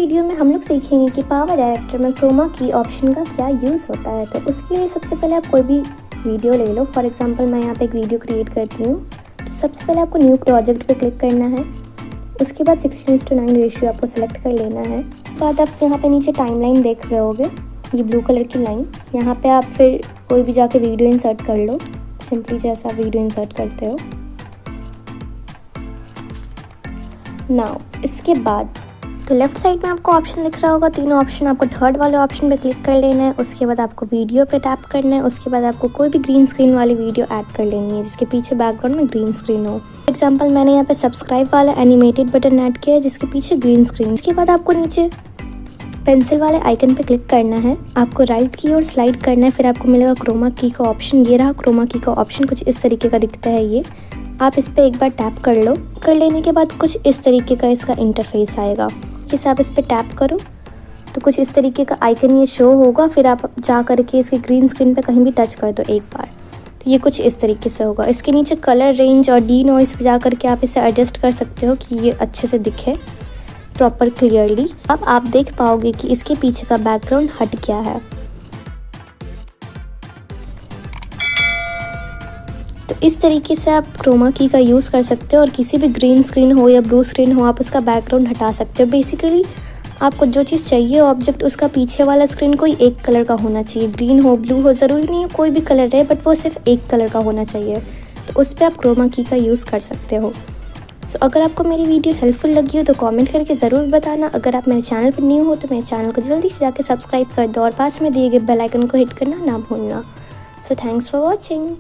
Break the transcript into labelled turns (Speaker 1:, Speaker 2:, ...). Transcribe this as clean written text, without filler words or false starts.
Speaker 1: Video में हम लोग सीखेंगे कि पावर डायरेक्टर में क्रोमा की ऑप्शन का क्या यूज़ होता है। तो उसके लिए सबसे पहले आप कोई भी वीडियो ले लो। फॉर एग्जांपल मैं यहाँ पे एक वीडियो क्रिएट करती हूँ। तो सबसे पहले आपको न्यू प्रोजेक्ट पे क्लिक करना है। उसके बाद 16:9 रेशियो आपको सेलेक्ट कर लेना है। बाद आप यहाँ पे नीचे टाइमलाइन देख रहे होगे, ये ब्लू कलर की लाइन। यहाँ पे आप फिर कोई भी जाके वीडियो इंसर्ट कर लो, सिंपली जैसा वीडियो इंसर्ट करते हो। नाउ इसके बाद तो लेफ्ट साइड में आपको ऑप्शन दिख रहा होगा, तीनों ऑप्शन। आपको थर्ड वाले ऑप्शन पे क्लिक कर लेना है। उसके बाद आपको वीडियो पे टैप करना है। उसके बाद आपको कोई भी ग्रीन स्क्रीन वाली वीडियो ऐड कर लेनी है जिसके पीछे बैकग्राउंड में ग्रीन स्क्रीन हो। एग्जांपल मैंने यहाँ पे सब्सक्राइब वाला एनिमेटेड बटन ऐड किया है जिसके पीछे ग्रीन स्क्रीन। इसके बाद आपको नीचे पेंसिल वाले आइकन पे क्लिक करना है। आपको राइट की ओर स्लाइड करना है, फिर आपको मिलेगा क्रोमा की का ऑप्शन। ये रहा क्रोमा की का ऑप्शन, कुछ इस तरीके का दिखता है ये। आप इस पर एक बार टैप कर लो। कर लेने के बाद कुछ इस तरीके का इसका इंटरफेस आएगा। जैसे आप इस पर टैप करो तो कुछ इस तरीके का आइकन ये शो होगा। फिर आप जा करके इसके ग्रीन स्क्रीन पे कहीं भी टच कर दो एक बार, तो ये कुछ इस तरीके से होगा। इसके नीचे कलर रेंज और डी नॉइस पे जा करके आप इसे एडजस्ट कर सकते हो कि ये अच्छे से दिखे प्रॉपर क्लियरली। अब आप देख पाओगे कि इसके पीछे का बैकग्राउंड हट गया है। तो इस तरीके से आप क्रोमा की का यूज़ कर सकते हो और किसी भी ग्रीन स्क्रीन हो या ब्लू स्क्रीन हो आप उसका बैकग्राउंड हटा सकते हो। बेसिकली आपको जो चीज़ चाहिए ऑब्जेक्ट, उसका पीछे वाला स्क्रीन कोई एक कलर का होना चाहिए। ग्रीन हो, ब्लू हो, ज़रूरी नहीं है कोई भी कलर रहे, बट वो सिर्फ एक कलर का होना चाहिए। तो उस पर आप क्रोमा की का यूज़ कर सकते हो। सो अगर आपको मेरी वीडियो हेल्पफुल लगी हो तो कमेंट करके ज़रूर बताना। अगर आप मेरे चैनल पर न्यू हो तो मेरे चैनल को जल्दी से जाकर सब्सक्राइब कर दो और पास में दिए गए बेल आइकन को हिट करना ना भूलना। So thanks for watching.